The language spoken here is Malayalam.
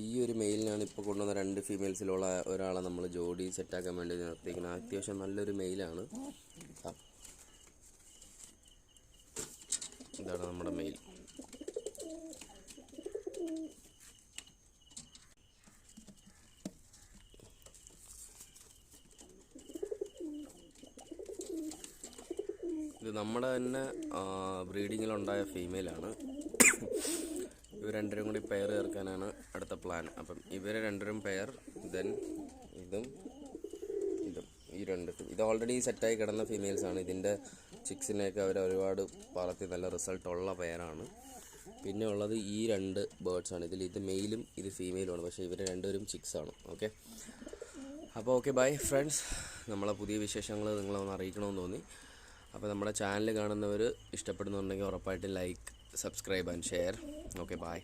ഈ ഒരു മെയിലിനാണ് ഇപ്പോൾ കൊണ്ടുവന്ന 2 ഫീമെയിൽസിലുള്ള ഒരാളെ നമ്മൾ ജോഡി സെറ്റാക്കാൻ വേണ്ടി നിർത്തിയിരിക്കുന്നത്. അത്യാവശ്യം നല്ലൊരു മെയിലാണ്. ഇതാണ് നമ്മുടെ മെയിൽ. ഇത് നമ്മുടെ തന്നെ ബ്രീഡിങ്ങിലുണ്ടായ ഫീമെയിലാണ്. ഇവർ 2 കൂടി പെയർ ചേർക്കാനാണ് അടുത്ത പ്ലാൻ. അപ്പം ഇവർ 2 പെയർ, ദെൻ ഇതും ഈ 2 ഇത് ഓൾറെഡി സെറ്റായി കിടന്ന ഫീമെയിൽസാണ്. ഇതിൻ്റെ ചിക്സിനെയൊക്കെ അവർ ഒരുപാട് വളർത്തി നല്ല റിസൾട്ടുള്ള പെയറാണ്. പിന്നെ ഉള്ളത് ഈ 2 ബേർഡ്സാണ്. ഇത് മെയിലും ഇത് ഫീമെയിലുമാണ്. പക്ഷേ ഇവർ 2 ചിക്സാണ്. ഓക്കെ, അപ്പോൾ ഓക്കെ, ബൈ ഫ്രണ്ട്സ്. നമ്മളെ പുതിയ വിശേഷങ്ങൾ നിങ്ങളൊന്ന് അറിയിക്കണമെന്ന് തോന്നി. അപ്പോൾ നമ്മുടെ ചാനൽ കാണുന്നവർ ഇഷ്ടപ്പെടുന്നുണ്ടെങ്കിൽ ഉറപ്പായിട്ട് like, subscribe and share. Okay, by.